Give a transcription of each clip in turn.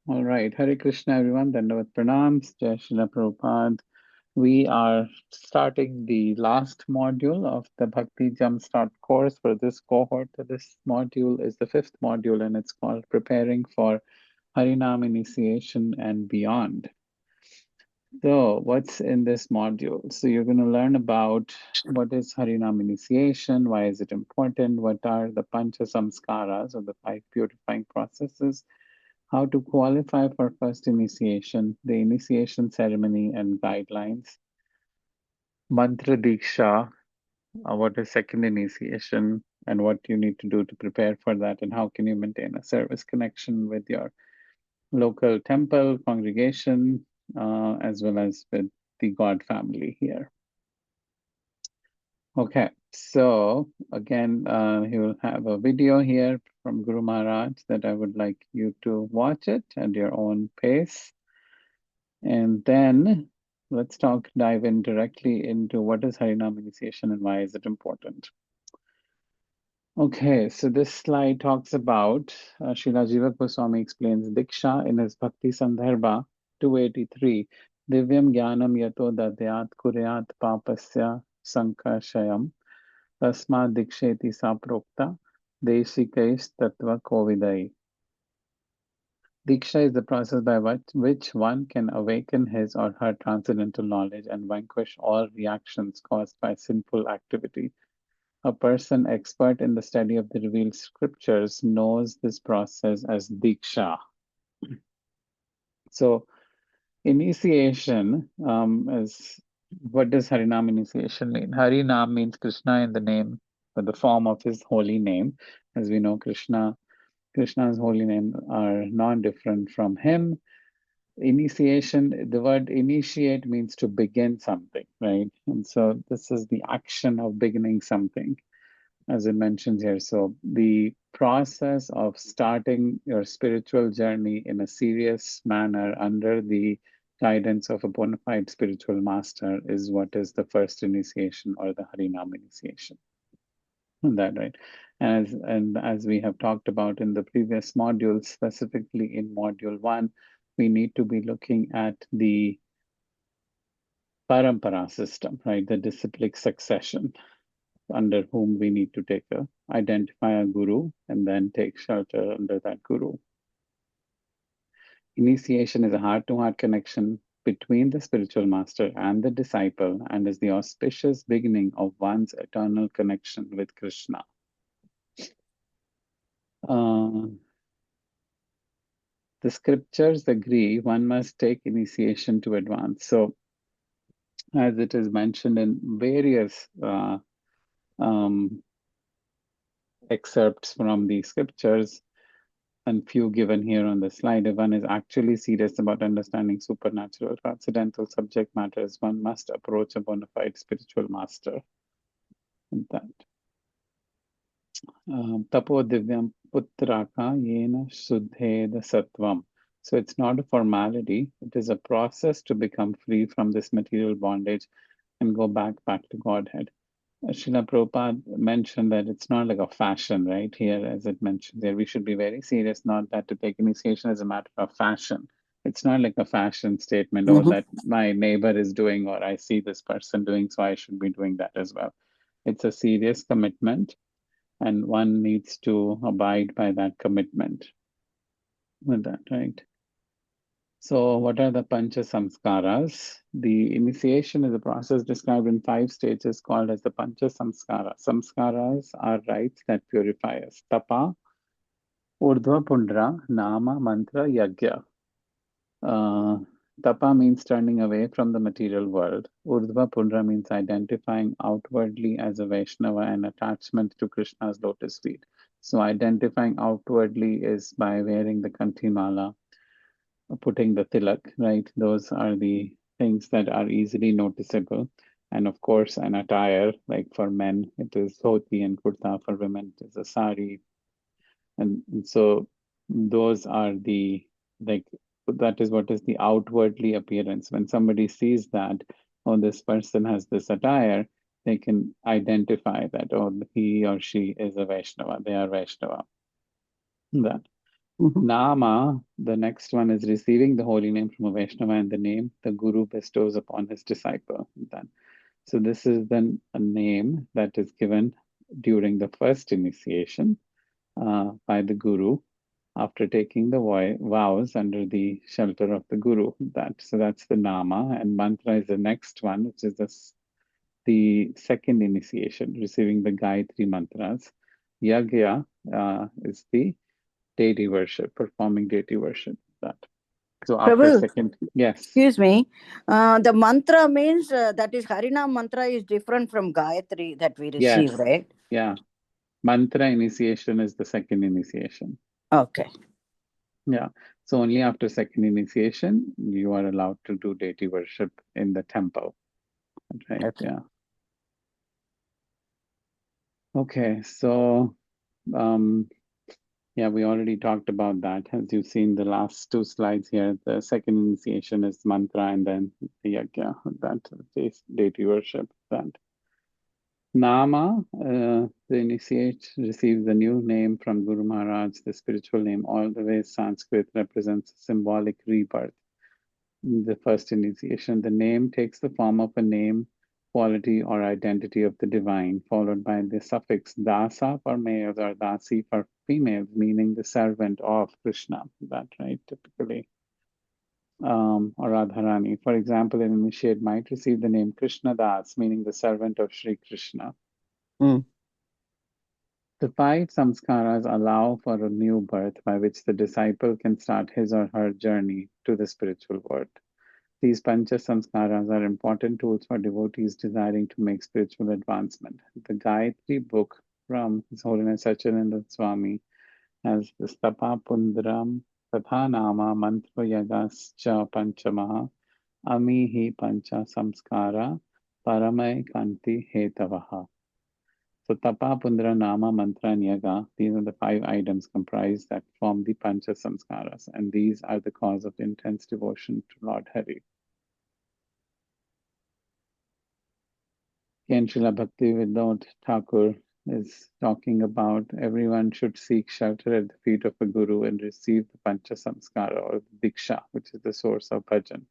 All right. Hare Krishna, everyone. Dandavat Pranams. Jai Srila Prabhupada. We are starting the last module of the Bhakti Jumpstart course for this cohort. This module is the fifth module, and it's called Preparing for Harinam Initiation and Beyond. So, what's in this module? So, you're going to learn about what is Harinam initiation, why is it important, what are the Pancha Samskaras, or the five purifying processes, how to qualify for first initiation, the initiation ceremony and guidelines, Mantra Diksha, what is second initiation, and what you need to do to prepare for that, and how can you maintain a service connection with your local temple, congregation, as well as with the God family here. Okay, so again, he will have a video here from Guru Maharaj that I would like you to watch it at your own pace. And then let's dive in directly into what is Harinam initiation and why is it important. Okay, so this slide talks about, Srila Jiva Goswami explains Diksha in his Bhakti Sandarbha 283. Divyam Jnanam Yato Dadyat Kuryat Papasya Sankashayam Tasma Diksheti Saprokta Deshikais Tattva Kovidai. Diksha is the process by which one can awaken his or her transcendental knowledge and vanquish all reactions caused by sinful activity. A person expert in the study of the revealed scriptures knows this process as Diksha. So, initiation is what does Harinam initiation mean? Harinam means Krishna in the name or the form of his holy name. As we know, Krishna's holy name are non-different from him. Initiation, the word initiate means to begin something, right? And so this is the action of beginning something, as it mentions here. So the process of starting your spiritual journey in a serious manner under the guidance of a bona fide spiritual master is what is the first initiation or the Harinam initiation. That right. And as we have talked about in the previous modules, specifically in module 1, we need to be looking at the parampara system, right? The disciplic succession under whom we need to identify a guru and then take shelter under that guru. Initiation is a heart-to-heart connection between the spiritual master and the disciple and is the auspicious beginning of one's eternal connection with Krishna. The scriptures agree one must take initiation to advance. So, as it is mentioned in various excerpts from the scriptures, and few given here on the slide, if one is actually serious about understanding supernatural, transcendental subject matters, one must approach a bona fide spiritual master. That. Tapo divyam putraka yena suddheda sattvam. So it's not a formality, it is a process to become free from this material bondage and go back to Godhead. Srila Prabhupada mentioned that it's not like a fashion, right? Here, as it mentions there, we should be very serious, not that to take initiation as a matter of fashion. It's not like a fashion statement, or that my neighbor is doing, or I see this person doing, so I should be doing that as well. It's a serious commitment, and one needs to abide by that commitment with that, right? So, what are the Pancha Samskaras? The initiation is a process described in 5 stages called as the Pancha Samskara. Samskaras are rites that purify us. Tapa, Urdhva Pundra, Nama, Mantra, Yajna. Tapa means turning away from the material world. Urdhva Pundra means identifying outwardly as a Vaishnava and attachment to Krishna's lotus feet. So, identifying outwardly is by wearing the Kanthi Mala, putting the tilak, right? Those are the things that are easily noticeable. And of course, an attire, like for men, it is dhoti and kurta. For women, it is a sari. And so those are like, that is what is the outwardly appearance. When somebody sees that, oh, this person has this attire, they can identify that, oh, he or she is a Vaishnava, they are Vaishnava. That. Mhm. Nama, the next one is receiving the holy name from a Vaishnava and the name the Guru bestows upon his disciple. Then, so this is then a name that is given during the first initiation by the Guru after taking the vows under the shelter of the Guru. That's the Nama, and mantra is the next one, which is the second initiation, receiving the Gayatri mantras. Yagya is the deity worship, performing deity worship. That so after Prabhu, second, yes, excuse me. The mantra means that is Harinam mantra is different from Gayatri that we receive, yes, right? yeah. Mantra initiation is the second initiation. Okay. Yeah. So only after second initiation you are allowed to do deity worship in the temple. Right. Okay. Yeah. Okay. So um yeah, we already talked about that. As you've seen the last two slides here, the second initiation is mantra and then the yajna, that is deity worship. That Nama, the initiate receives the new name from Guru Maharaj. The spiritual name, all the way Sanskrit, represents symbolic rebirth. The first initiation, the name takes the form of a name, quality, or identity of the divine, followed by the suffix dasa for males or dasi for females, meaning the servant of Krishna. That right, typically. Or Radharani. For example, an initiate might receive the name Krishna Das, meaning the servant of Sri Krishna. Mm. The five samskaras allow for a new birth by which the disciple can start his or her journey to the spiritual world. These pancha samskaras are important tools for devotees desiring to make spiritual advancement. The Gayatri book from His Holiness Sachidananda Swami has the Stapa Pundram Tatha Nama Mantra Yagascha Panchamaha Amihi Pancha Samskara Paramay Kanti Hetavaha. So Tapa, Pundra, Nama, Mantra, and Yaga, these are the five items comprised that form the Pancha Samskaras, and these are the cause of intense devotion to Lord Hari. Again, Srila Bhakti Vedant Thakur is talking about everyone should seek shelter at the feet of a guru and receive the Pancha Samskara or the Diksha, which is the source of bhajan.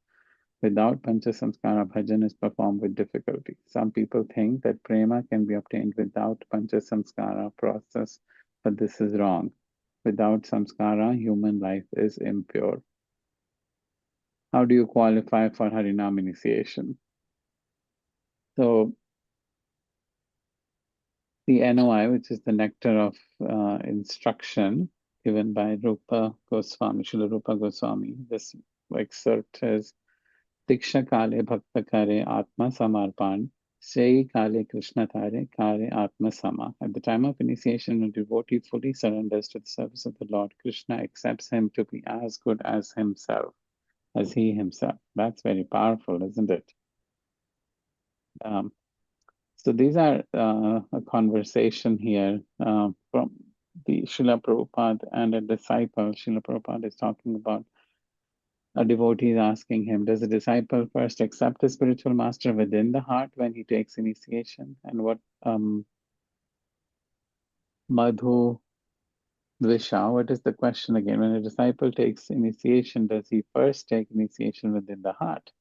Without Pancha Samskara, bhajan is performed with difficulty. Some people think that prema can be obtained without Pancha Samskara process, but this is wrong. Without samskara, human life is impure. How do you qualify for Harinam initiation? So the NOI, which is the nectar of instruction given by Rupa Goswami, Srila Rupa Goswami, this excerpt is Diksha Kale Bhakta Kare Atma Samarpan, Sei Kale Krishna Tare Kare Atma Sama. At the time of initiation, a devotee fully surrenders to the service of the Lord. Krishna accepts him to be as good as himself, as he himself. That's very powerful, isn't it? Um, so these are a conversation here from the Srila Prabhupada and a disciple. Srila Prabhupada is talking about a devotee is asking him, does a disciple first accept the spiritual master within the heart when he takes initiation? And what Madhu Dvisha, what is the question again? When a disciple takes initiation, does he first take initiation within the heart?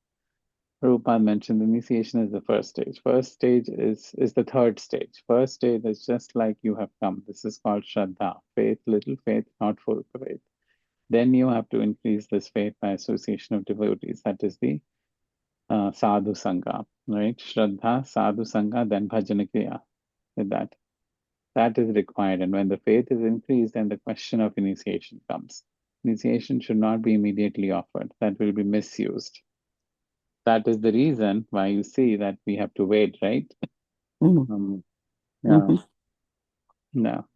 Prabhupada mentioned initiation is the first stage. First stage is the third stage. First stage is just like you have come. This is called Shraddha, faith, little faith, not full faith. Then you have to increase this faith by association of devotees. That is the sadhu sangha, right? Shraddha, sadhu sangha, then bhajana kriya. With that is required. And when the faith is increased, then the question of initiation comes. Initiation should not be immediately offered. That will be misused. That is the reason why you see that we have to wait, right? Mm. Um, yeah, Mhm. no.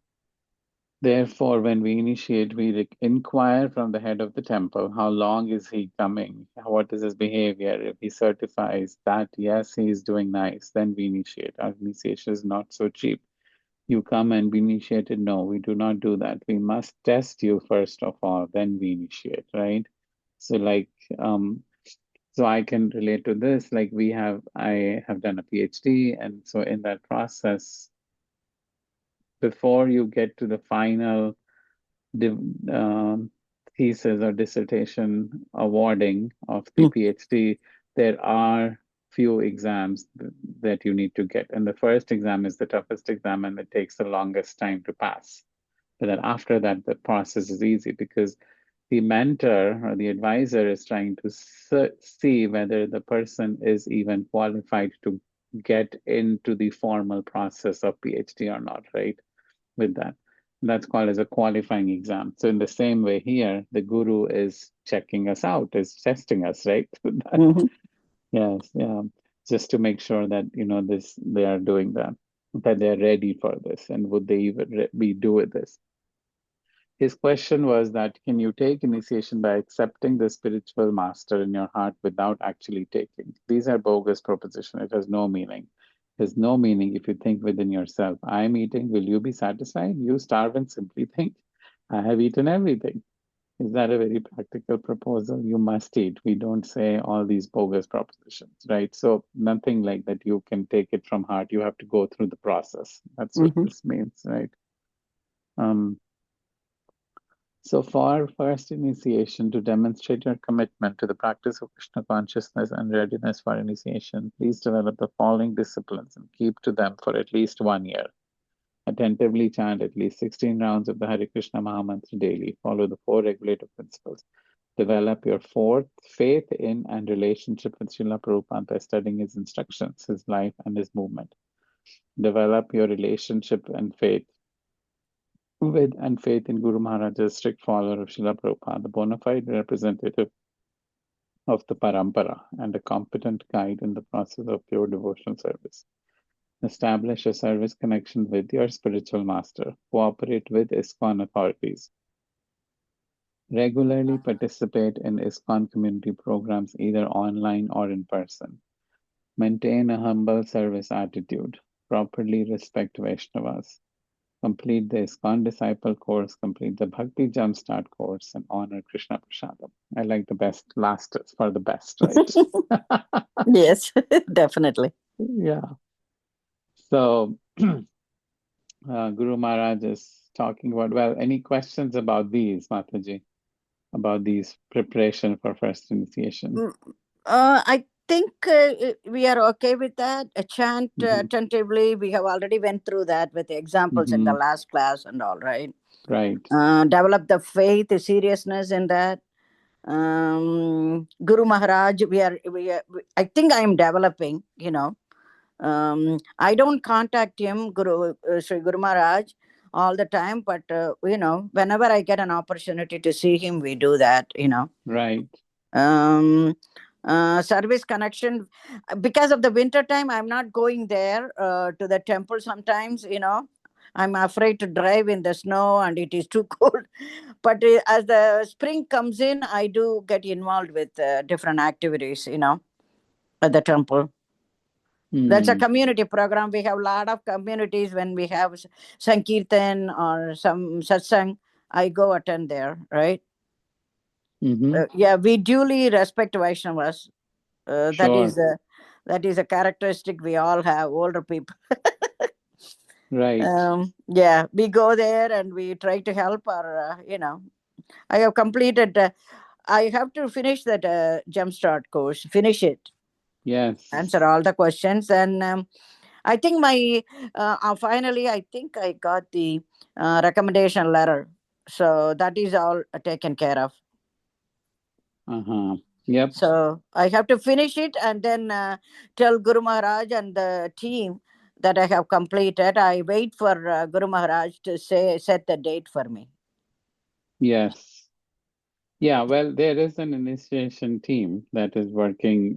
Therefore, when we initiate, we inquire from the head of the temple, how long is he coming? What is his behavior? If he certifies that, yes, he is doing nice, then we initiate. Our initiation is not so cheap. You come and be initiated. No, we do not do that. We must test you first of all, then we initiate, right? So, like, so I can relate to this. Like, I have done a PhD, and so in that process, before you get to the final div thesis or dissertation awarding of the Mm. PhD, there are few exams that you need to get. And the first exam is the toughest exam and it takes the longest time to pass. But then after that, the process is easy because the mentor or the advisor is trying to see whether the person is even qualified to get into the formal process of PhD or not, right? With that. That's called as a qualifying exam. So in the same way here, the guru is checking us out, is testing us, right? Mhm. Yes, yeah. Just to make sure that this they are doing that they're ready for this, and would they even be do with this? His question was that can you take initiation by accepting the spiritual master in your heart without actually taking? These are bogus proposition. It has no meaning. It has no meaning if you think within yourself, I am eating, will you be satisfied? You starve and simply think, I have eaten everything. Is that a very practical proposal? You must eat. We don't say all these bogus propositions, right? So nothing like that. You can take it from heart. You have to go through the process. That's what Mhm. this means, right? Um, So, for first initiation, to demonstrate your commitment to the practice of Krishna consciousness and readiness for initiation, please develop the following disciplines and keep to them for at least 1 year. Attentively chant at least 16 rounds of the Hare Krishna Mahamantra daily. Follow the four regulative principles. Develop your fourth faith in and relationship with Srila Prabhupada by studying his instructions, his life, and his movement. Develop your relationship and faith with and faith in Guru Maharaj as strict follower of Srila Prabhupada, the bona fide representative of the parampara and a competent guide in the process of pure devotional service. Establish a service connection with your spiritual master. Cooperate with ISKCON authorities. Regularly participate in ISKCON community programs either online or in person. Maintain a humble service attitude. Properly respect Vaishnavas. Complete the ISKCON Disciple course, complete the Bhakti Jumpstart course, and honor Krishna Prasadam. I like the best last for the best, right? Yes, definitely. Yeah. So Guru Maharaj is talking about, well, any questions about these, Mataji, about these preparation for first initiation? Mm, I think we are okay with that. A chant Hmm. attentively. We have already went through that with the examples in the Hmm. last class and all right. Right. Develop the faith, the seriousness in that. Guru Maharaj, I think I am developing. I don't contact him, Sri Guru Maharaj, all the time, but whenever I get an opportunity to see him, we do that. Right. Um, Service connection, because of the winter time I'm not going there to the temple sometimes. I'm afraid to drive in the snow and it is too cold. But as the spring comes in, I do get involved with different activities, at the temple. That's a Hmm. community program. We have a lot of communities. When we have sankirtan or some satsang, I go attend there, right? Hmm. Yeah, we duly respect Vaishnavas. Uh, that is Sure. a that is a characteristic we all have. Older people. Right. Yeah, we go there and we try to help. Or I have completed. I have to finish that Jumpstart course. Finish it. Answer Yes. all the questions, and I think my finally I think I got the recommendation letter. So that is all taken care of. Uh-huh. Yep. So I have to finish it and then tell Guru Maharaj and the team that I have completed. I wait for Guru Maharaj to set the date for me. Yes. Yeah, well, there is an initiation team that is working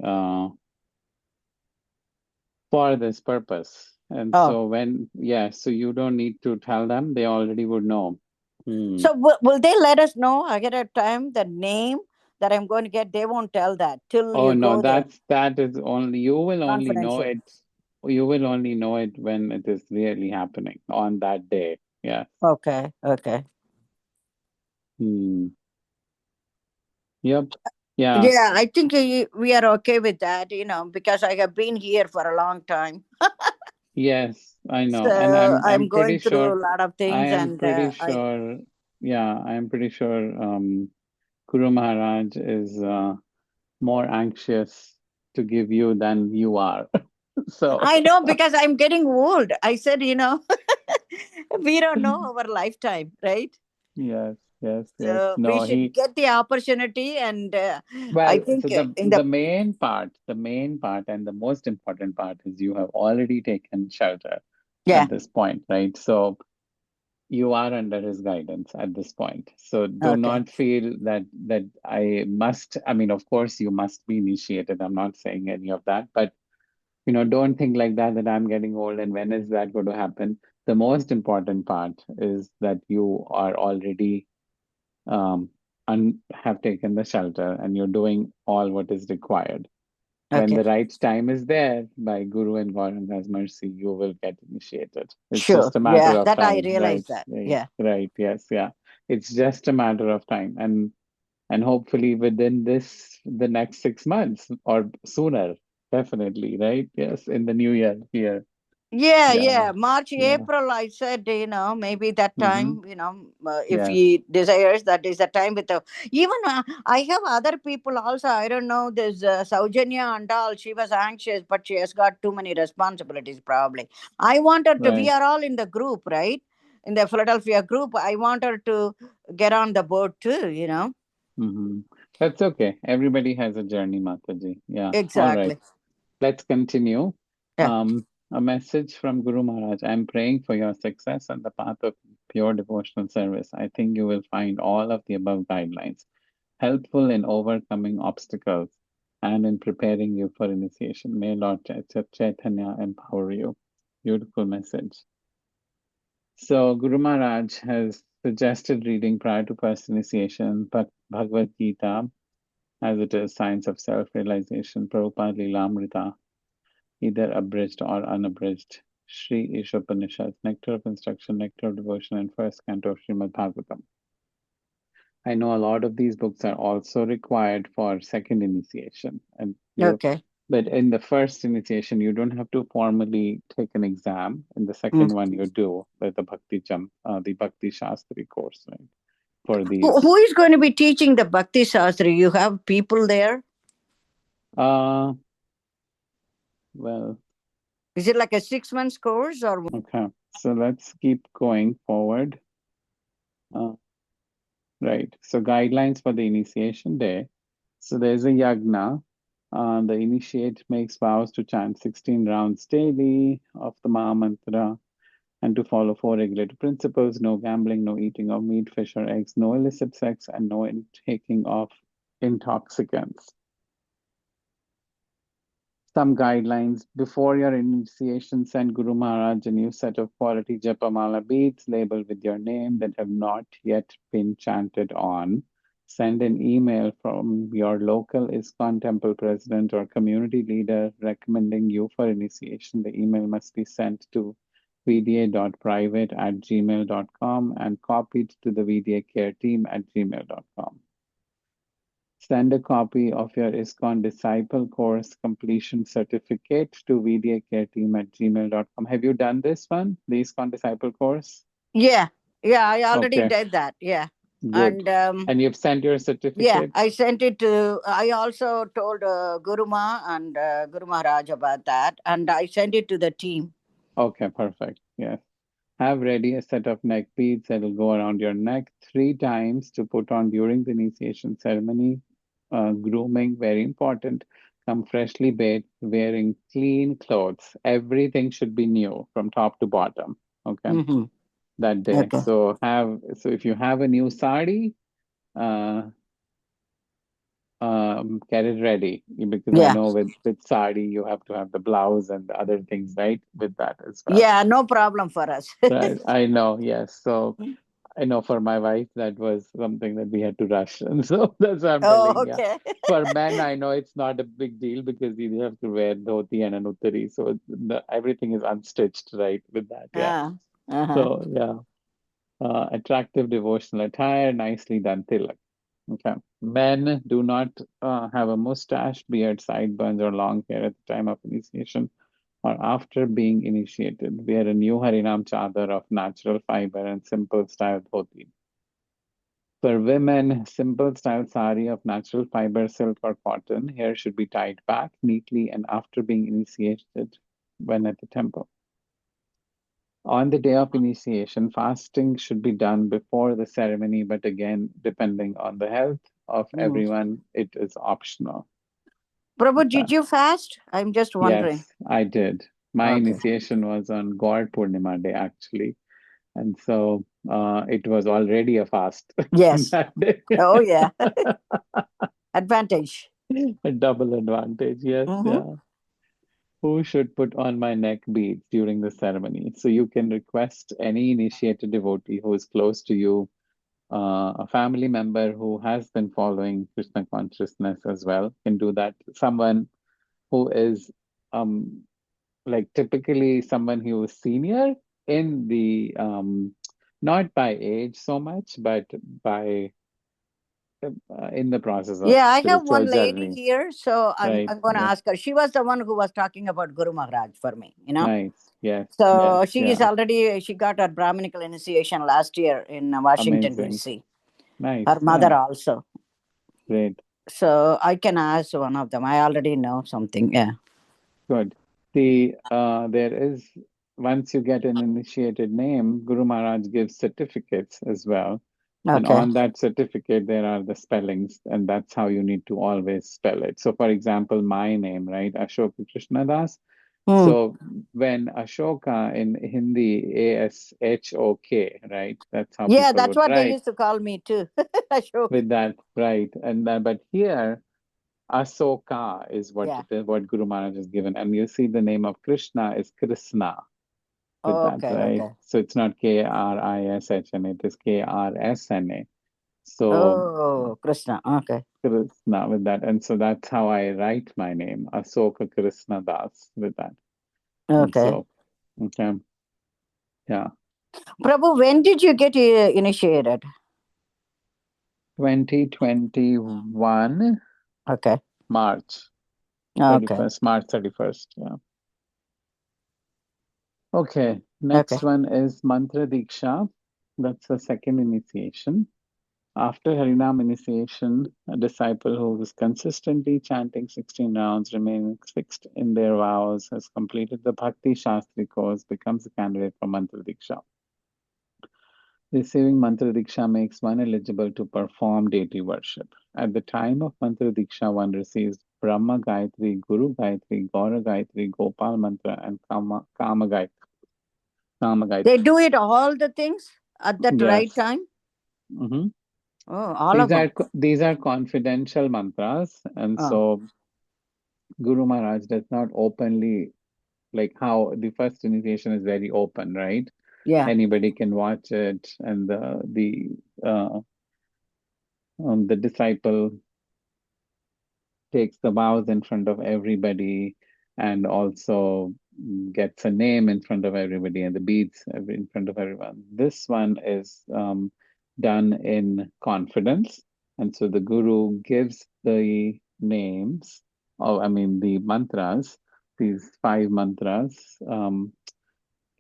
for this purpose. And Oh, so yeah, so you don't need to tell them, they already would know. Hmm. so will they let us know ahead of time the name that I'm going to get? They won't tell that till Oh you no, go there. that is only you will only know Confidential. it. You will only know it when it is really happening on that day. Yeah. Okay, okay. Hmm. Yep. Yeah. Yeah, I think we are okay with that, because I have been here for a long time. Yes, I know. And So I'm I'm pretty going through sure a lot of I things, am and pretty I sure yeah, I'm pretty sure Guru Maharaj is more anxious to give you than you are. So, I know because I'm getting old. I said, we don't know our lifetime, right? yes, yes, yes. So we No, should he, get the opportunity, and I well, so think in the the main part, and the most important part is you have already taken shelter yeah. at this point, right? So you are under his guidance at this point. So do Okay. not feel that I must, I mean, of course you must be initiated. I'm not saying any of that, but don't think like that that I'm getting old and when is that going to happen. The most important part is that you are already and have taken the shelter and you're doing all what is required. When Okay. the right time is there, by Guru and Gauranga's mercy, you will get initiated. It's Sure. just a matter Yeah, of that I time, realize right? that. Right, Yeah. right, yes, yeah. It's just a matter of time. And hopefully within the next 6 months or sooner, definitely, right? Yes, in the new year here. Yeah, Yeah, yeah. March, yeah. April, I said, maybe that Mm-hmm. time, if Yes, he desires, that is the time with the. Even I have other people also. I don't know, this Saujanya and all. She was anxious, but she has got too many responsibilities, probably. I want her to, we right. are all in the group, right? In the Philadelphia group. I want her to get on the board too. Mm-hmm. That's okay. Everybody has a journey, Mataji. Yeah. All right. Exactly. Let's continue. Yeah. A message from Guru Maharaj. I'm praying for your success on the path of pure devotional service. I think you will find all of the above guidelines helpful in overcoming obstacles and in preparing you for initiation. May Lord Chaitanya empower you. Beautiful message. So, Guru Maharaj has suggested reading prior to first initiation Bhagavad Gita, as it is Science of Self-Realization, Prabhupada Lilamrita, either abridged or unabridged, Sri Ishopanishad, Nectar of Instruction, Nectar of Devotion, and First Canto of Srimad Bhagavatam. I know a lot of these books are also required for second initiation, Okay. but in the first initiation, you don't have to formally take an exam. In the Mm. second one, you do with the Bhakti Shastri course, right? For Who these, is going to be teaching the Bhakti Shastri? You have people there? uh, well, Is it like a 6 months course or? okay. So let's keep going forward. Uh, right. So guidelines for the initiation day. So there's a yagna. The initiate makes vows to chant 16 rounds daily of the Maha Mantra and to follow four regulated principles: no gambling, no eating of meat, fish, or eggs, no illicit sex, and no intaking of intoxicants. Some guidelines before your initiation, send Guru Maharaj a new set of quality Japamala beads labeled with your name that have not yet been chanted on. Send an email from your local ISKCON temple president or community leader recommending you for initiation. The email must be sent to vda.private@gmail.com and copied to the VDA care team at gmail.com. Send a copy of your ISKCON Disciple Course Completion Certificate to vdacareteam@gmail.com. Have you done this one, the ISKCON Disciple Course? Yeah, yeah, I already Okay, did that. Yeah. good. And And you've sent your yeah, certificate? I sent it to, I also told Guruma and Guru Maharaj about that. And I sent it to the team. Okay, perfect. Yes. Have ready a set of neck beads that will go around your neck 3 times to put on during the initiation ceremony. Grooming, very important. Come freshly bathed, wearing clean clothes. Everything should be new from top to bottom. Okay, Hmm. that day. Okay. So if you have a new sari, uh, get it ready because I Yeah. know with sari you have to have the blouse and the other things right with that as well. Yeah, no problem for us. Right, I know, yes. So I know for my wife, that was something that we had to rush. And so that's what I'm Oh, telling you. okay. For men, I know it's not a big deal because you have to wear dhoti and an uttari. So everything is unstitched, right? With that, yeah. uh, uh-huh. So, yeah. Attractive devotional attire, nicely done tilak. Okay. Men do not have a mustache, beard, sideburns, or long hair at the time of initiation or after being initiated. Wear a new Harinam chadar of natural fiber and simple style dhoti. For women, simple style sari of natural fiber, silk, or cotton. Hair should be tied back neatly and after being initiated when at the temple. On the day of initiation, fasting should be done before the ceremony, but again, depending on the health of Mm. everyone, it is optional. Prabhu, Uh, did you fast? I'm just wondering. yes, I did. My Okay. initiation was on God Purnima Day, actually. And so it was already a fast Yes. that day. Oh, yeah. Advantage. A double advantage. Yes, Mm-hmm. yeah. Who should put on my neck beads during the ceremony? So you can request any initiated devotee who is close to you, a family member who has been following Krishna consciousness as well can do that. Someone who is like typically someone who is senior in the not by age so much, but by in the process of Yeah, I have spiritual one lady journey, here, so right? I'm going to Yeah, ask her. She was the one who was talking about Guru Maharaj for me, you know. nice. Yes, yes, So she is yeah, already she got her Brahminical initiation last year in Washington amazing. D.C. Her Nice, mother yeah, also. great, So I can ask one of them. I already know something. Yeah. good. There is once you get an initiated name, Guru Maharaj gives certificates as well. And Okay. on that certificate, there are the spellings, and that's how you need to always spell it. So, for example, my name, right, Ashoka Krishnadas. Hmm. So, when Ashoka in Hindi, Ashok, right, that's how Yeah, people that's would what they write used to call me too. Ashok. with that, right? And but here, Asoka is what Yeah. it is, what Guru Maharaj has given. And you see the name of Krishna is Krishna with that, Okay. right? Okay. So it's not Krishna, it is Krsna. So Oh, Krishna. Okay. Krishna with that. And so that's how I write my name, Asoka Krishna Das with that. And Okay. so, okay, yeah, Prabhu, when did you get initiated? 2021, Okay. March Okay. 31st, March 31st. Yeah. Okay, Okay. next one is Mantra Diksha. That's the second initiation. After Harinam initiation, a disciple who was consistently chanting 16 rounds, remaining fixed in their vows, has completed the Bhakti Shastri course, becomes a candidate for Mantra Diksha. Receiving Mantra Diksha makes one eligible to perform deity worship. At the time of Mantra Diksha, one receives Brahma Gayatri, Guru Gayatri, Gaura Gayatri, Gopal Mantra, and Kama They Gayatri. do it all the things at that right Yes. time. Mhm. Oh, all These of are them. these are confidential mantras, and Oh, so Guru Maharaj does not openly like how the first initiation is very open, right? yeah. Anybody can watch it, and the disciple takes the vows in front of everybody, and also gets a name in front of everybody, and the beads in front of everyone. This one is done in confidence, and so the Guru gives the names, or I mean the mantras, these five mantras.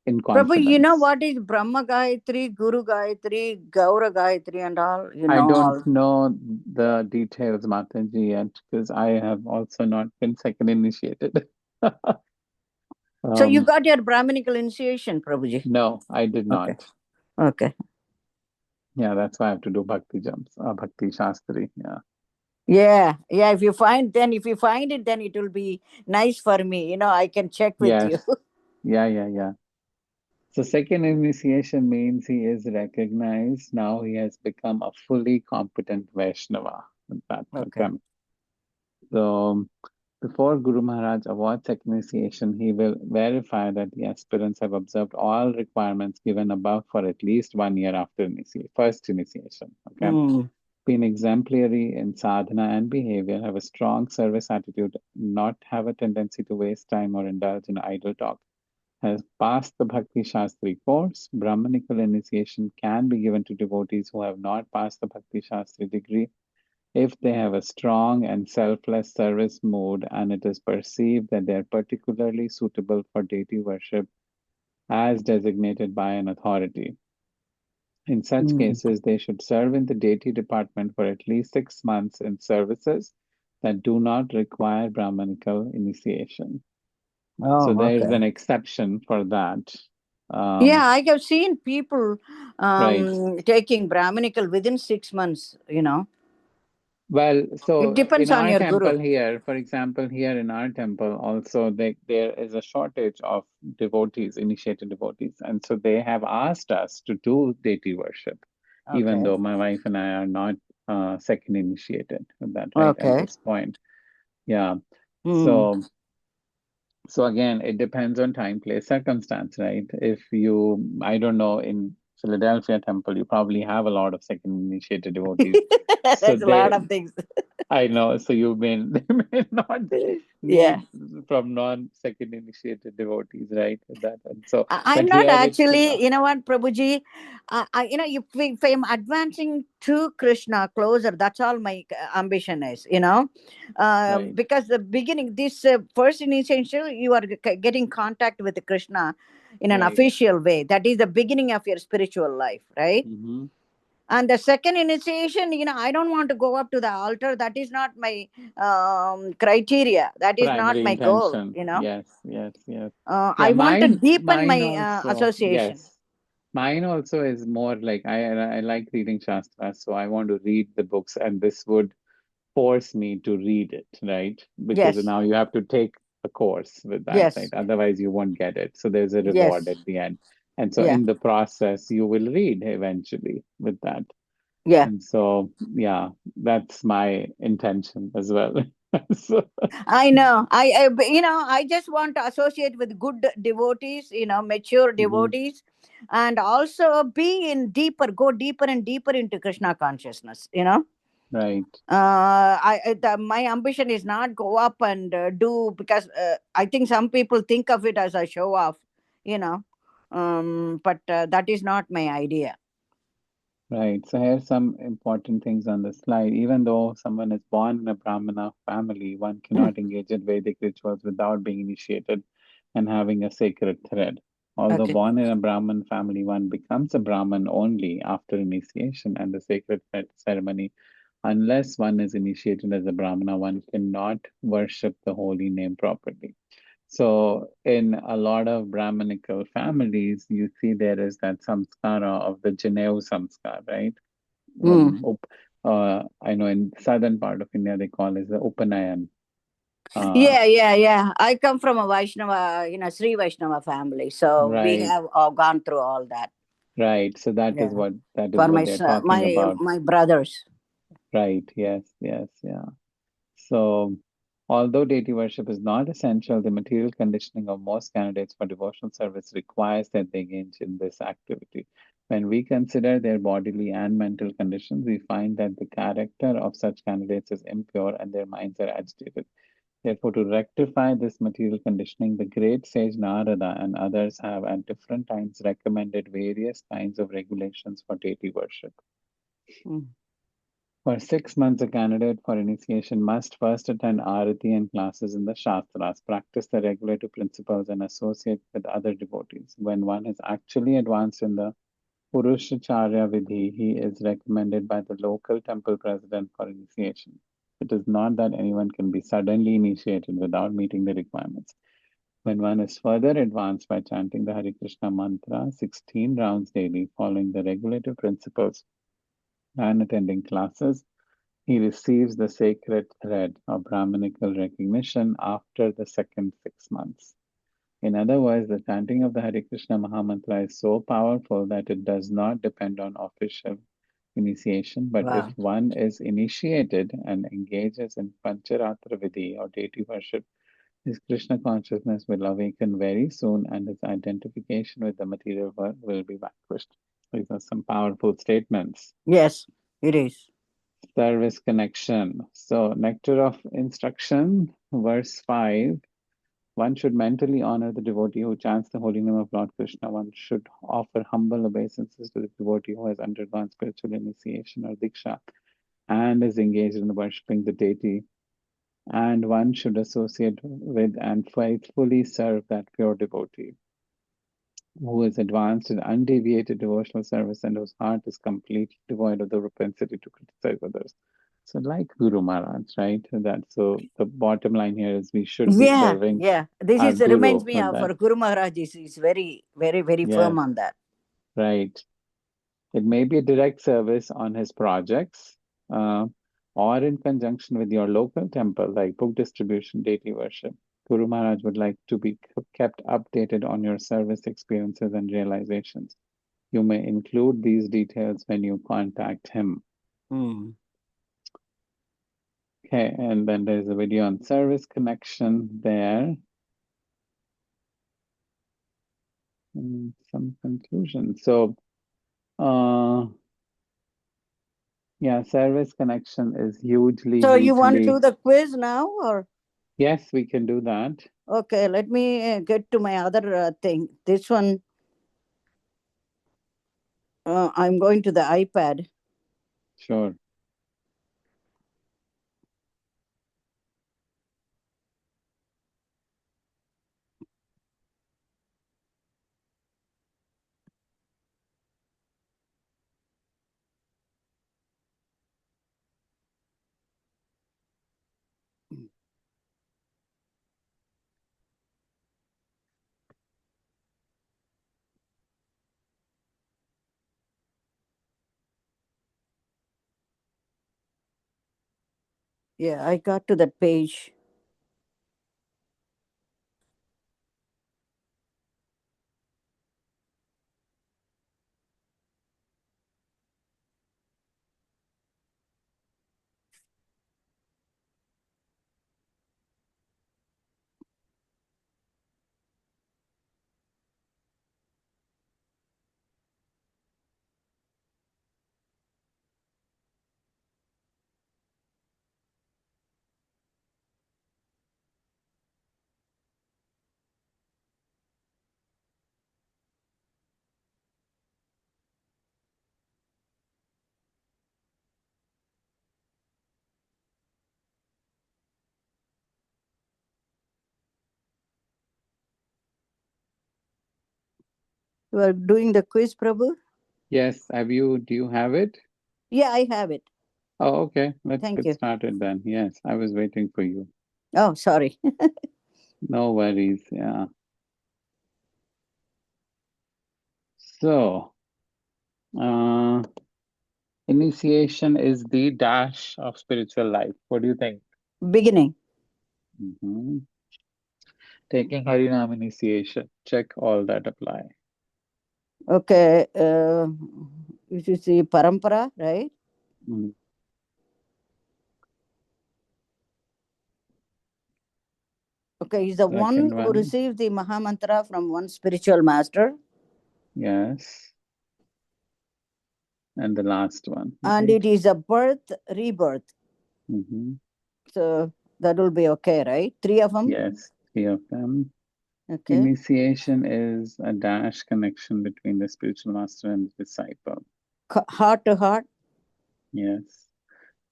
In Prabhu, you know confidence. what is Brahma Gayatri, Guru Gayatri, Gaura Gayatri, and all? You I know don't all. know the details, Mataji, yet because I have also not been second initiated. So you um, got your Brahminical initiation, Prabhuji. no, I did Okay. not. Okay. Yeah, that's why I have to do Bhakti jumps, Bhakti Shastri. Yeah. Yeah. Yeah. If you find it, then it will be nice for me. I can check with you. Yes. Yeah, yeah, yeah. So second initiation means he is recognized. Now he has become a fully competent Vaishnava. That, Okay. okay. So before Guru Maharaj awards second initiation, he will verify that the aspirants have observed all requirements given above for at least 1 year after first initiation. Okay. Mm. Been exemplary in sadhana and behavior, have a strong service attitude, not have a tendency to waste time or indulge in idle talk. Has passed the Bhakti Shastri course. Brahmanical initiation can be given to devotees who have not passed the Bhakti Shastri degree if they have a strong and selfless service mood and it is perceived that they are particularly suitable for deity worship as designated by an authority. In such Mm. cases, they should serve in the deity department for at least 6 months in services that do not require Brahmanical initiation. So Oh, there's an okay. exception for that. Yeah, Um, I have seen people right. taking Brahminical within 6 months. Well, It so depends in on our your guru. temple here, for example, here in our temple, also there is a shortage of devotees, initiated devotees. And so they have asked us to do deity worship, even Okay. though my wife and I are not second initiated with that, right, at Okay. this point. Yeah. Mm. So so again, it depends on time, place, circumstance, right? If you, I don't know, in Philadelphia temple, you probably have a lot of second initiated devotees. So There's a lot they, of things. I know, so you may they may not Yeah. need from non-second initiated devotees, right? That and so, I'm but not here it's actually, what, Prabhuji, if I'm advancing to Krishna closer, that's all my ambition is, right, because the beginning, this first initiation, you are getting contact with Krishna in an right. official way. That is the beginning of your spiritual life, right? Hmm. And the second initiation, I don't want to go up to the altar. That is not my criteria. That is not Primary my goal, intention. Yes, yes, yes. I Yeah, want to deepen mine my also. association. Yes. Mine also is more like I like reading Shastras, so I want to read the books, and this would force me to read it, right? Because Yes, now you have to take a course with that, right? yes, Otherwise, you won't get it. So there's a reward yes, at the end. And so yeah, in the process, you will read eventually with that. yeah. And so, yeah, that's my intention as well. So, I know. I just want to associate with good devotees, mature mhm, devotees, and also go deeper and deeper into Krishna consciousness. right. My ambition is not go up and do, because I think some people think of it as a show off, you know, but that is not my idea. Right. So here's some important things on the slide. Even though someone is born in a Brahmana family, one Mm, cannot engage in Vedic rituals without being initiated and having a sacred thread. Although okay. born in a Brahmin family, one becomes a Brahmin only after initiation and the sacred thread ceremony. Unless one is initiated as a Brahmana, one cannot worship the holy name properly. So, in a lot of Brahminical families, you see there is that samskara of the Janeu samskar, right? Mm. I know in southern part of India they call it the Upanayan. Uh, Yeah, yeah, yeah. I come from a Vaishnava, Sri Vaishnava family, so we right, have all gone through all that. right. So Yeah, that is for what they're talking about. my brothers. Right. Yes. Yes. Yeah. So, although deity worship is not essential, the material conditioning of most candidates for devotional service requires that they engage in this activity. When we consider their bodily and mental conditions, we find that the character of such candidates is impure and their minds are agitated. Therefore, to rectify this material conditioning, the great sage Narada and others have at different times recommended various kinds of regulations for deity worship. Mm. For 6 months, a candidate for initiation must first attend Arati and classes in the Shastras, practice the regulative principles, and associate with other devotees. When one is actually advanced in the Purushacharya Vidhi, he is recommended by the local temple president for initiation. It is not that anyone can be suddenly initiated without meeting the requirements. When one is further advanced by chanting the Hare Krishna mantra 16 rounds daily, following the regulative principles, and attending classes, he receives the sacred thread of Brahminical recognition after the second 6 months. In other words, the chanting of the Hare Krishna Mahamantra is so powerful that it does not depend on official initiation, but if Wow. one is initiated and engages in Pancharatra Vidhi or deity worship, his Krishna consciousness will awaken very soon and his identification with the material world will be vanquished. These are some powerful statements. Yes, it is. Service connection. So, nectar of instruction, verse 5. One should mentally honor the devotee who chants the holy name of Lord Krishna. One should offer humble obeisances to the devotee who has undergone spiritual initiation or diksha and is engaged in worshipping the deity. And one should associate with and faithfully serve that pure devotee. who is advanced in undeviated devotional service and whose heart is completely devoid of the propensity to criticize others. So, like Guru Maharaj, right? That so the bottom line here is we should be Yeah, serving yeah. This our is reminds Guru me with of that. our Guru Maharaj is very, very, very Yes, firm on that. right. It may be a direct service on his projects, uh, or in conjunction with your local temple, like book distribution, deity worship. Guru Maharaj would like to be kept updated on your service experiences and realizations. You may include these details when you contact him. Hmm. Okay, and then there's a video on service connection there. And some conclusion. So, yeah, service connection is hugely, So you want to do hugely. the quiz now, or Yes, we can do that. okay? Let me get to my other thing. This one, I'm going to the iPad. Sure. Yeah, I got to that page. You are doing the quiz, Prabhu? Yes, do you have it? Yeah, I have it. Oh, okay. Let's Thank get you. started then. Yes, I was waiting for you. Oh, sorry. No worries. Yeah. So, uh, initiation is the dash of spiritual life. What do you think? Beginning. Mhm. Taking Harinam initiation. Check all that apply. Okay. This is the parampara, right? Mm. Okay, he's the one Second who one. received the Mahamantra from one spiritual master, Yes. And the last one, and right? it is a birth, rebirth. Hmm. So that will be okay, right? Three of them. Yes, three of them. Okay. Initiation is a dash connection between the spiritual master and the disciple. Heart to heart. Yes.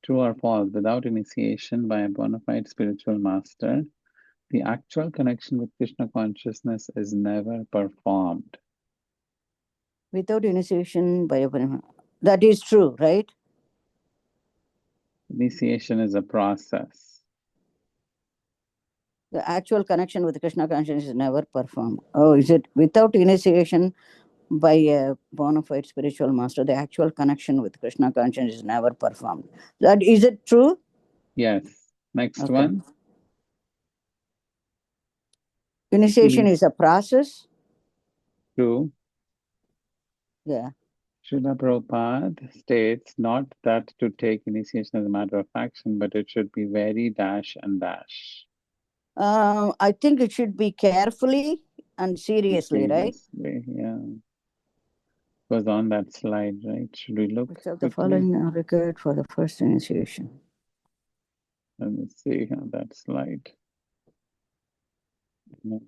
True or false? Without initiation by a bona fide spiritual master, the actual connection with Krishna consciousness is never performed. Without initiation by a that is true, right? Initiation is a process. The actual connection with Krishna consciousness is never performed. Oh, is it without initiation by a bona fide spiritual master? The actual connection with Krishna consciousness is never performed. That is it true? Yes. Next Okay. one. Initiation Ini is a process. True. Yeah. Srila Prabhupada states not that to take initiation as a matter of action, but it should be very dash and dash. I think it should be carefully and seriously, right? Seriously, yeah. Was on that slide, right? Should we look Which of the quickly? following are required for the first initiation? Let me see on that slide. No,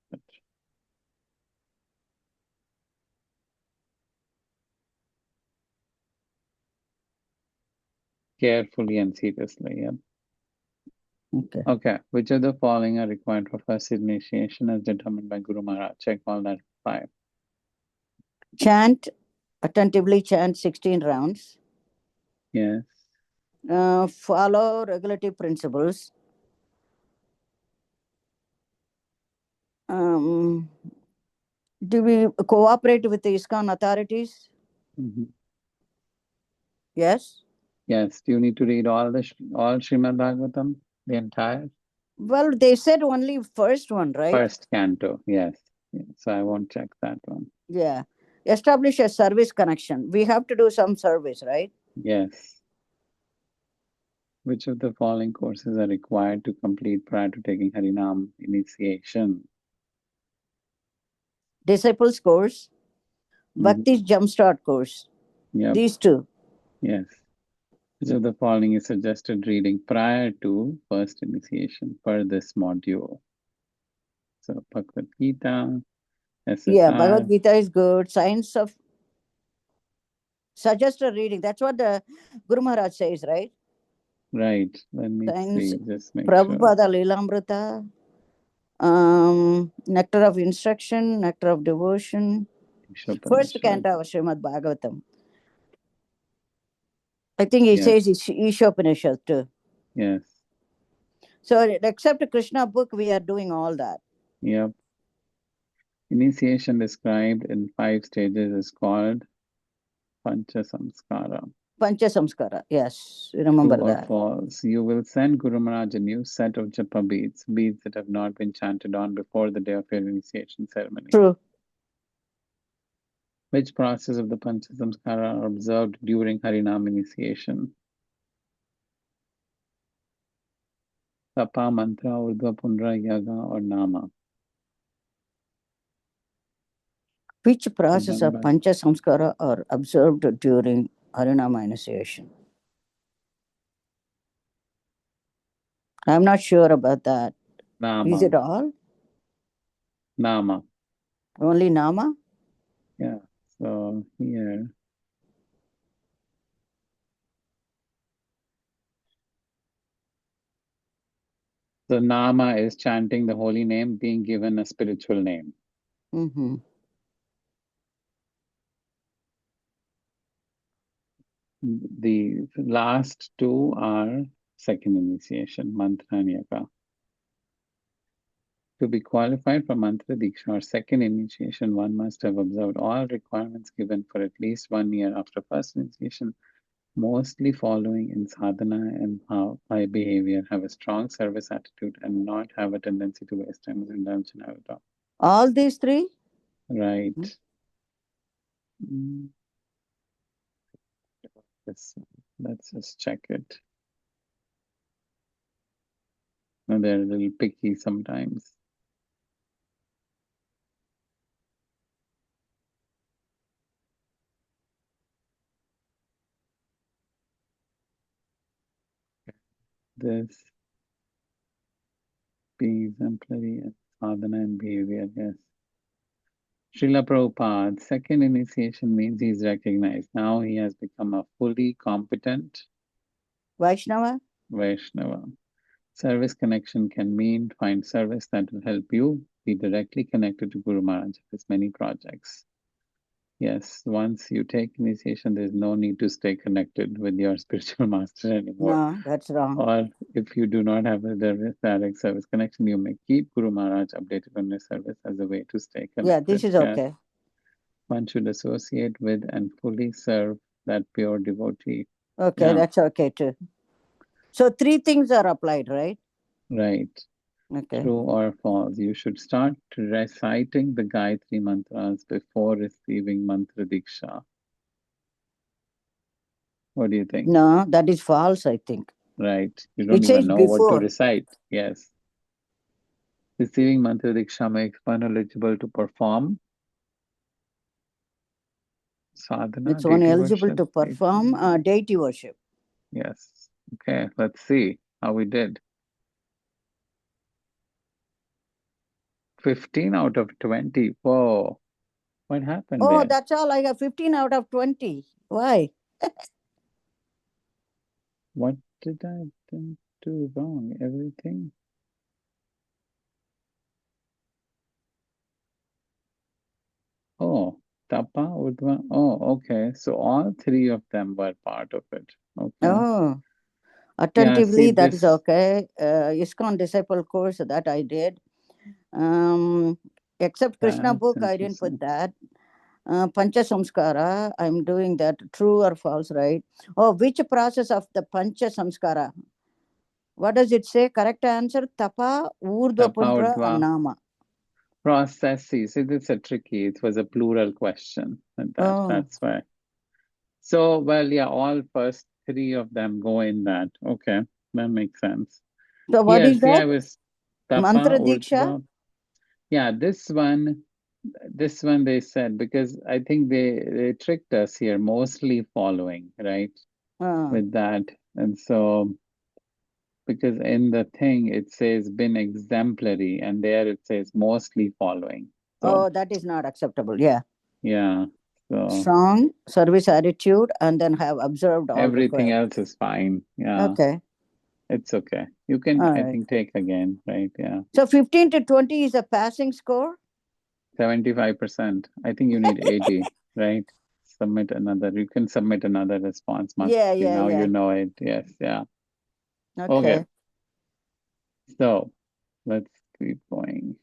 but carefully and seriously, yeah. Okay. Okay, which of the following are required for first initiation as determined by Guru Maharaj? Check all that 5. Chant, attentively chant 16 rounds. Yes. Follow regulative principles. Um, do we cooperate with the ISKCON authorities? Mhm. Yes. Yes. Do you need to read all Srimad Bhagavatam? The entire Well, they said only first one, right? first canto. Yes. Yeah, so I won't check that one. Yeah. Establish a service connection. We have to do some service, right? Yes. Which of the following courses are required to complete prior to taking Harinam initiation? Disciples course, Mhm. Bhakti's Jumpstart course. Yep. These two. Yes. Which of the following is suggested reading prior to first initiation per this module? So Bhagavad Gita, Yeah, SSR, Bhagavad Gita is good. Science of suggested reading. That's what the Guru Maharaj says, right? right. Let me Science, see, just make sure. Prabhupada Lilamrita, Nectar of Instruction, Nectar of Devotion. First Ishopanishad. canto of Srimad Bhagavatam. I think he Yes, says it's Ishopanishad too. yes, So except Krishna book, we are doing all that. yep. Initiation described in 5 stages is called Pancha Samskara. Pancha Samskara. Yes, True remember or that. false? You will send Guru Maharaj a new set of japa beads that have not been chanted on before the day of your initiation ceremony. True. Which process of the Pancha Samskara are observed during Harinam initiation? Tapa, mantra, urdhva, pundra, yaga, or nama? Which process Done of by Pancha Samskara are observed during Harinama initiation? I'm not sure about that. Is nama. it all? Nama. Only Nama? Yeah. So here, the nama is chanting the holy name, being given a spiritual name. Mm-hmm. The last two are second initiation, mantra and yaga. To be qualified for mantra diksha or second initiation, one must have observed all requirements given for at least 1 year after first initiation, mostly following in sadhana and high behavior, have a strong service attitude, and not have a tendency to waste time with indulgence at all. All these three? Right. Mm, let's just check it. No, they're a little picky sometimes. This being exemplary and sadhana and behavior, yes. Srila Prabhupada, second initiation means he's recognized. Now he has become a fully competent Vaishnava? Vaishnava. Service connection can mean find service that will help you be directly connected to Guru Maharaj, his many projects. Yes, once you take initiation, there's no need to stay connected with your spiritual master anymore. No, that's wrong. Or if you do not have a direct service connection, you may keep Guru Maharaj updated on your service as a way to stay Yeah, this connected. is Yes, okay. one should associate with and fully serve that pure devotee. Okay, Yeah, that's okay too. So three things are applied, right? right. Okay. True or false? You should start reciting the Gayatri mantras before receiving mantra diksha. What do you think? No, that is false, I think. Right. You don't It says even know what to before. recite. Yes. Receiving mantra diksha makes one eligible to perform sadhana, It's one deity eligible worship. to perform deity worship. Yes. Okay, let's see how we did. 15 out of 20. Whoa. What happened Oh, there? that's all. I have 15 out of 20. Why? What did I do wrong? Everything? Tapa, Urdhva. Oh, okay. So all three of them were part of it. Okay. Oh, Yeah, see attentively, that is this okay. ISKCON disciple course that I did. Um, except Krishna that's book, I didn't put interesting. that. Pancha Samskara, I'm doing that. True or false, right? Oh, which process of the Pancha Samskara? What does it say? Correct answer: Tapa, Urdhva Tapa, Pundra, and Urdhva. Nama. Processes. It's a tricky. It was a plural question. And Oh, that's why. So, well, yeah, all first three of them go in that. Okay, that makes sense. so what Here, is see, that? I was Tapa, Mantra Diksha? Urdhva. Yeah, this one they said because I think they tricked us here, mostly following, right? Uh, With that. And so because in the thing it says been exemplary and there it says mostly following. So oh, that is not acceptable. Yeah. yeah. So Strong service attitude and then have observed all everything required. else is fine. Yeah, Okay. it's okay. You can, All I right. think, take again, right? Yeah. So 15 to 20 is a passing score? 75%. I think you need 80, right? Submit another. You can submit another response, Yeah, Mataji. yeah, Now you yeah. know it. Yes, yeah. Okay. Okay. So let's keep going.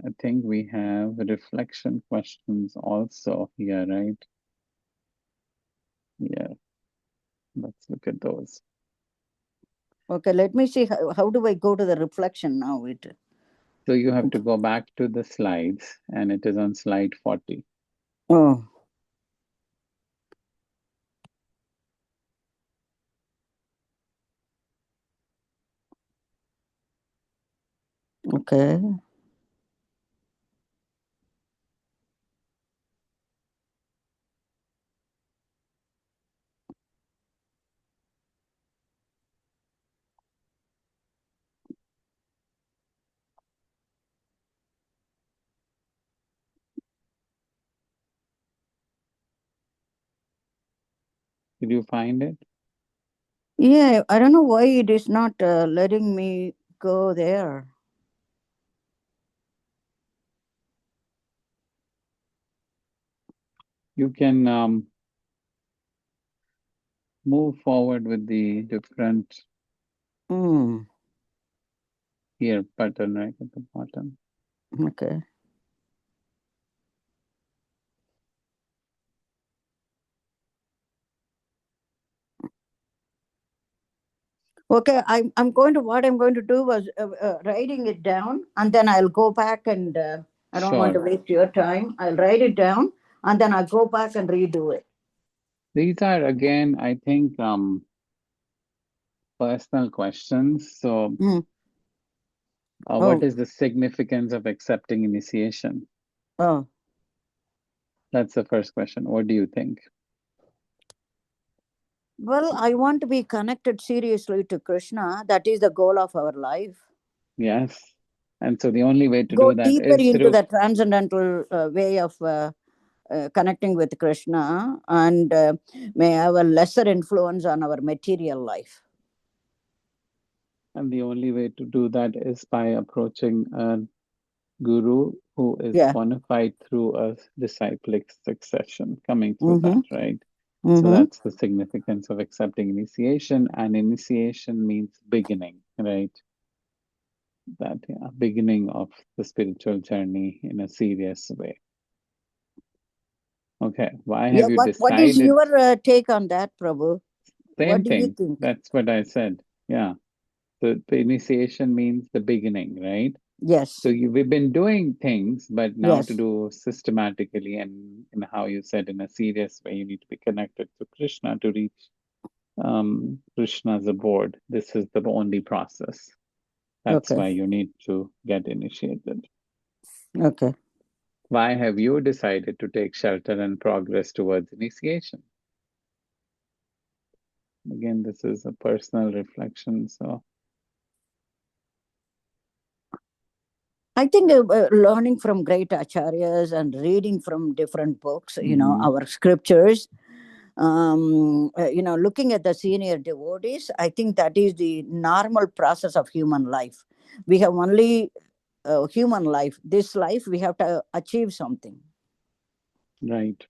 I think we have reflection questions also here, right? Yeah, let's look at those. Okay, let me see how do I go to the reflection now? So you have to go back to the slides, and it is on slide 40. Oh, okay. Did you find it? Yeah, I don't know why it is not letting me go there. You can move forward with the different Hmm. here button right at the bottom. Okay. Okay, I'm going to what I'm going to do was writing it down, and then I'll go back and I don't want to Sure. waste your time. I'll write it down, and then I'll go back and redo it. These are again, I think, personal questions. So, Hmm. what Oh, is the significance of accepting initiation? oh. That's the first question. What do you think? Well, I want to be connected seriously to Krishna. That is the goal of our life. Yes. And so the only way to Go do that deeper is into through, the transcendental way of connecting with Krishna and may have a lesser influence on our material life. and the only way to do that is by approaching a guru who is Yeah. bona fide through a disciplic succession, coming through Mm-hmm. that, right? So Mm-hmm. that's the significance of accepting initiation, and initiation means beginning, right? That, yeah, beginning of the spiritual journey in a serious way. Okay, why Yeah. have you What is decided? your take on that, Prabhu? What Same do you thing. think? That's what I said. Yeah. So the initiation means the beginning, right? So Yes. we've been doing things, but now to Yes. do systematically and in how you said in a serious way, you need to be connected to Krishna to reach Krishna's abode. This is the only process. That's Okay. why you need to get initiated. Okay. Why have you decided to take shelter and progress towards initiation? Again, this is a personal reflection. So, I think learning from great acharyas and reading from different books, mhm, our scriptures, looking at the senior devotees, I think that is the normal process of human life. We have only human life. This life, we have to achieve something. right.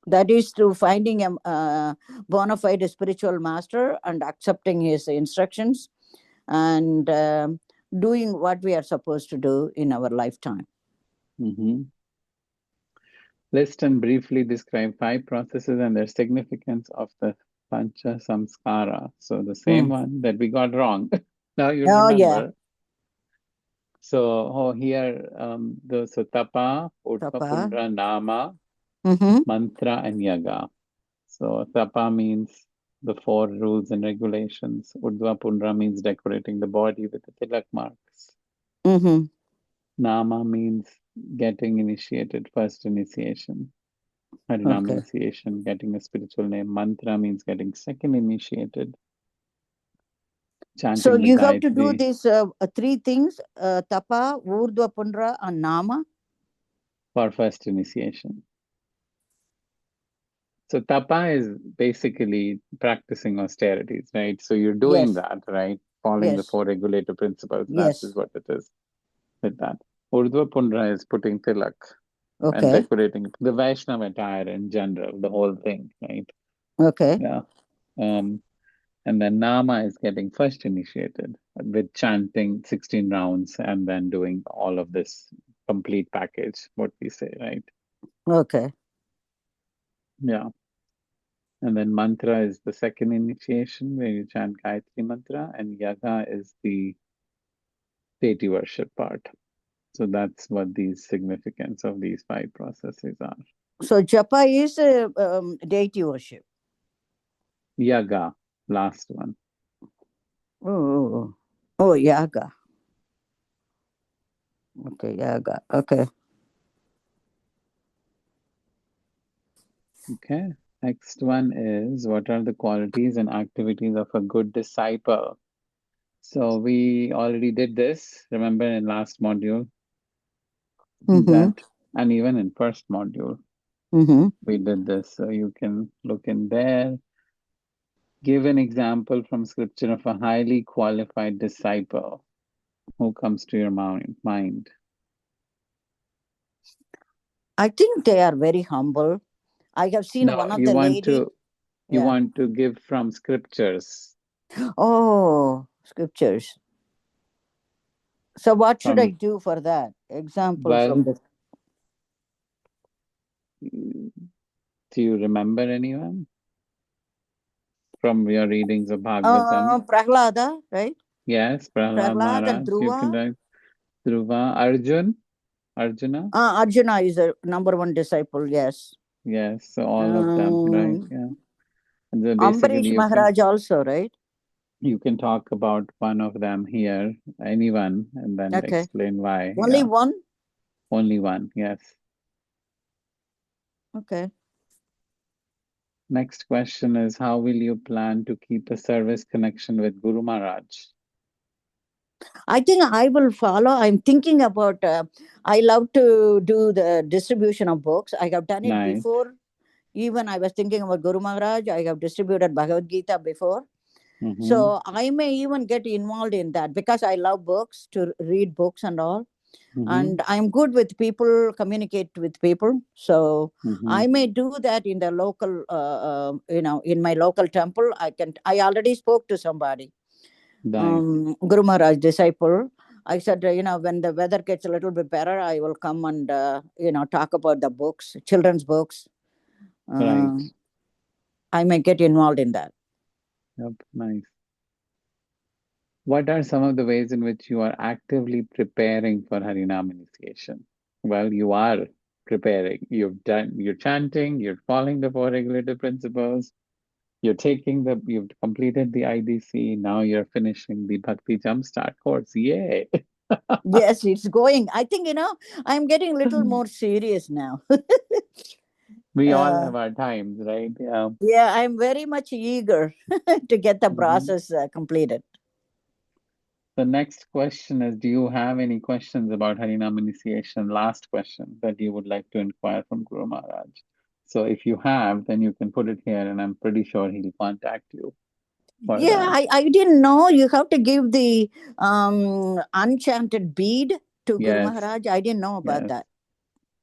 That is through finding a bona fide spiritual master and accepting his instructions, and doing what we are supposed to do in our lifetime. Hmm. List and briefly describe five processes and their significance of the Pancha Samskara. So the same Mm. one that we got wrong. Now you Oh, yeah. remember. So here, so tapa, Tapa. utpapundra, nama, Mm-hmm. mantra, and yaga. So tapa means the four rules and regulations. Urdhva pundra means decorating the body with the tilak marks. Mm-hmm. Nama means getting initiated, first initiation. Harinam Okay. initiation, getting a spiritual name. Mantra means getting second initiated, So chanting the you have to do Gayatri these three things: tapa, urdhva pundra, and nama. for first initiation. So tapa is basically practicing austerities, right? So you're doing Yes. that, right? Following the Yes. four regulative principles. That is Yes. what it is with that. Urdhva Pundra is putting tilak and Okay. decorating the Vaishnava attire in general, the whole thing, right? Okay. Yeah. Um, and then Nama is getting first initiated with chanting 16 rounds and then doing all of this complete package, what we say, right? Okay. Yeah. And then mantra is the second initiation where you chant Gayatri mantra, and yaga is the deity worship part. So that's what the significance of these five processes are. So japa is deity worship. Yaga, last one. Oh, oh, oh. Oh, yaga. Okay, yaga. Okay. Okay. Next one is what are the qualities and activities of a good disciple? So we already did this, remember in last module Mm-hmm. that, and even in first module, Mm-hmm. we did this. So you can look in there. Give an example from scripture of a highly qualified disciple who comes to your mind. I think they are very humble. I have seen No, one of the lady. you Yeah. want to give from scriptures Oh, scriptures. So what should I from, do for that? Example from well, the. do you remember anyone from your readings of Bhagavatam? Prahlada, right? Yes, Prahlad Prahlada and Maharaj, you can Dhruva. write Dhruva, Arjuna. Arjuna is a number one disciple. Yes. Yes, so all of them, right? Um, Yeah. And so basically Ambarish Maharaj also, right? you can talk about one of them here, anyone, and then Okay. explain why. Only Yeah, one. only one. Yes. Okay. Next question is how will you plan to keep a service connection with Guru Maharaj? I think I will follow. I'm thinking about. I love to do the distribution of books. I have done it Nice. before. Even I was thinking about Guru Maharaj. I have distributed Bhagavad Gita before. Mm-hmm. So I may even get involved in that because I love books, to read books and all. Mm-hmm. And I'm good with people, communicate with people. So Mm-hmm. I may do that in the local, in my local temple. I already spoke to somebody, Nice. Guru Maharaj disciple. I said, when the weather gets a little bit better, I will come and, talk about the books, children's books. Right. Uh, I may get involved in that. Yep. Nice. What are some of the ways in which you are actively preparing for Harinam initiation? Well, you are preparing. You're chanting, you're following the four regulative principles, you've completed the IDC, now you're finishing the Bhakti Jumpstart course. Yay! Yes, it's going. I think, I'm getting a little more serious now. We all uh, have our times, right? Yeah. yeah, I'm very much eager to get the Mhm. process completed. The next question is, do you have any questions about Harinam initiation? Last question that you would like to inquire from Guru Maharaj. So if you have, then you can put it here, and I'm pretty sure he'll contact you for Yeah, that. I didn't know you have to give the enchanted bead to Guru Yes, Maharaj. I didn't know about yes, that.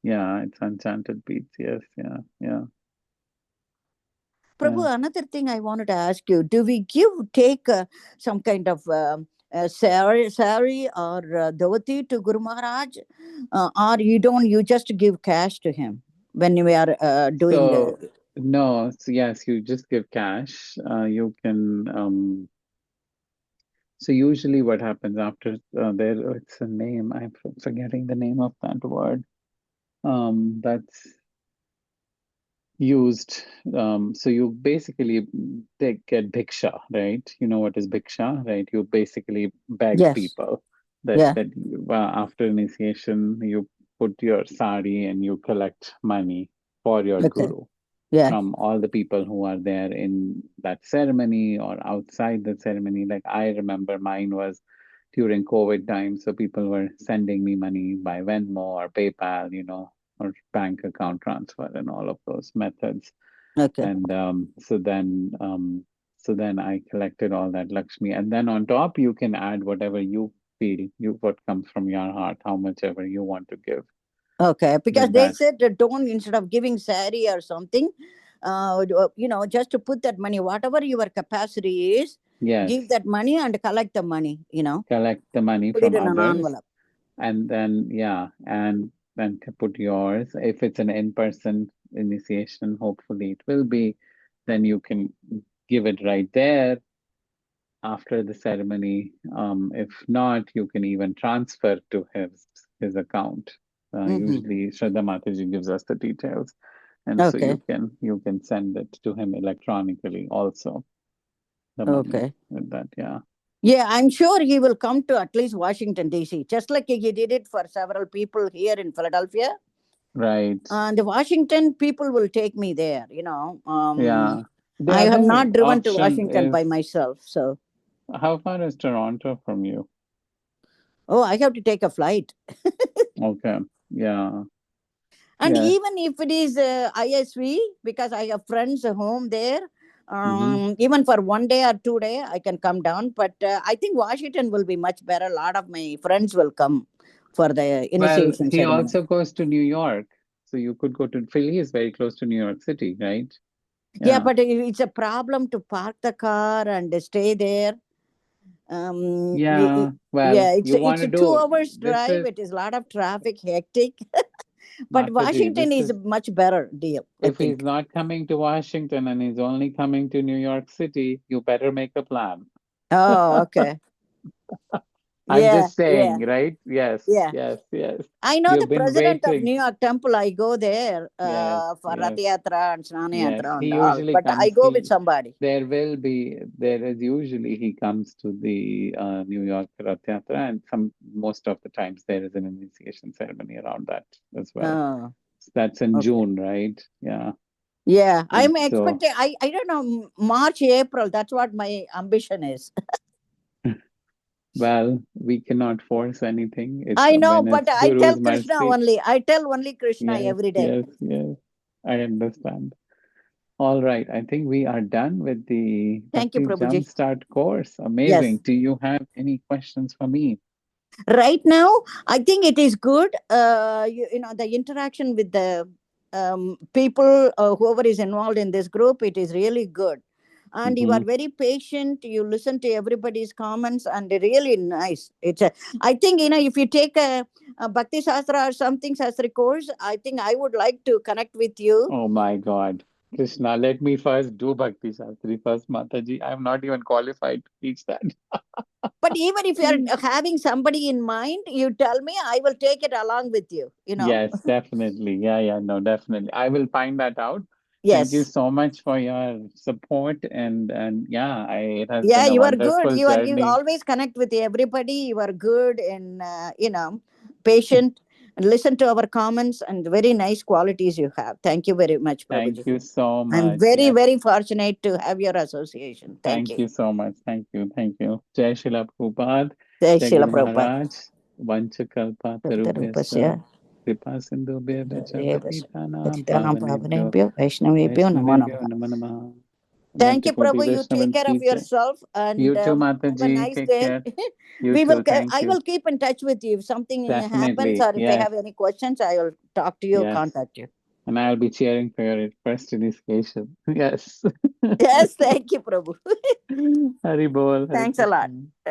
yeah, it's enchanted beads. Yes, yeah, yeah. Prabhu, Yeah. another thing I wanted to ask you: do we take some kind of sari or dhoti to Guru Maharaj, or you don't? You just give cash to him when you are doing. So no, so yes, you just give cash. You can so usually what happens after there it's a name, I'm forgetting the name of that word. That's used. So you basically get bhiksha, right? You know what is bhiksha, right? You basically beg Yes. people that Yeah. after initiation you put your sari and you collect money for your Okay. guru Yeah. from all the people who are there in that ceremony or outside the ceremony. Like I remember mine was during COVID time, so people were sending me money by Venmo or PayPal, or bank account transfer and all of those methods. Okay. And so then I collected all that Lakshmi, and then on top you can add whatever you feel, what comes from your heart, how much ever you want to give Okay, because with they that. said that don't, instead of giving sari or something, just to put that money, whatever your capacity is, give Yes, that money and collect the money. collect the money Put it from in an others, envelope. and then yeah, and then to put yours. If it's an in-person initiation, hopefully it will be, then you can give it right there after the ceremony. If not, you can even transfer to his account. Hmm. Usually, Shraddha Mataji gives us the details, and so Okay. you can send it to him electronically also, the money Okay. with that. Yeah, Yeah, I'm sure he will come to at least Washington D.C. Just like he did it for several people here in Philadelphia. right. And the Washington people will take me there. Yeah. The I have other not driven to option Washington by is, myself, so how far is Toronto from you? oh, I have to take a flight. Okay. Yeah. And Yes. even if it is ISV, because I have friends home there, Mm-hmm. even for 1 day or 2 day, I can come down. But I think Washington will be much better. A lot of my friends will come for the Well, initiation he ceremony. also goes to New York. So you could go to Philly is very close to New York City, right? Yeah, Yeah. but it's a problem to park the car and stay there. Yeah. Well, Yeah, it's you want it's to a two do hours this drive. is It is a lot of traffic, hectic. But Mataji, Washington this is a is much better deal, I if he's think. not coming to Washington and he's only coming to New York City, you better make a plan. Oh, okay. I'm Yeah, just yeah, saying, right? Yes, yeah. yes, yes. I know the You've been president of waiting. New York Temple. I go there Yes, for Rath yes. Yatra and Snana Yes, Yatra he and all. usually But I comes. go with somebody. There is usually he comes to the New York Rath Yatra, and most of the times there is an initiation ceremony around that as well. Oh, So that's in okay. June, right? Yeah, Yeah, and I'm so expecting. I don't know, March, April. That's what my ambition is. well, we cannot force anything. It's I know, when but it's I tell Guru's Krishna mercy. only. I tell only Krishna Yes, every day. yes, yes. I understand. All right, I think we are done with the Thank you, Bhakti Prabhuji. Jumpstart course. Amazing. Yes. Do you have any questions for me? Right now, I think it is good. The interaction with the people, whoever is involved in this group, it is really good. And you are Hmm. very patient. You listen to everybody's comments, and they're really nice. I think, if you take a Bhakti Sastra or something Sastra course, I think I would like to connect with you. Oh my God. Krishna, let me first do Bhakti Shastri first, Mataji. I'm not even qualified to teach that. But even if you are having somebody in mind, you tell me, I will take it along with you. Yes, definitely. Yeah, yeah, no, definitely. I will find that out. Thank you Yes. so much for your support and yeah, it has Yeah, been a you are good. wonderful You journey. always connect with everybody. You are good and patient, and listen to our comments, and very nice qualities you have. Thank you very much, Thank Prabhuji. you so I'm much. very, Yes. very fortunate to have your association. Thank Thank you. you so much. Thank you. Thank you. Jai Srila Prabhupada. Jai Jai Srila Guru Prabhupada. Maharaj. Vanchakalpa Tarupasya, tarubhyascha. Kripa sindhubhya cha patitanam Patitanam pavanebhyo. Pavanebhyo, Vaishnavebhyo, Namo Vaishnavebhyo Namaha. namo namaha. Thank you, Vanchakoti Prabhu. You take Vaishnavans care of ki jai. yourself You and too, have a Mataji. nice Take day. care. You too. Thank I you. will keep in touch with you. If something happens Definitely. or if I Yes. have any questions, I will talk to you, Yes. contact you. And I'll be cheering for your first initiation. Yes. Yes, thank you, Prabhu. Hari Bol, Hari Thanks a lot. Krishna.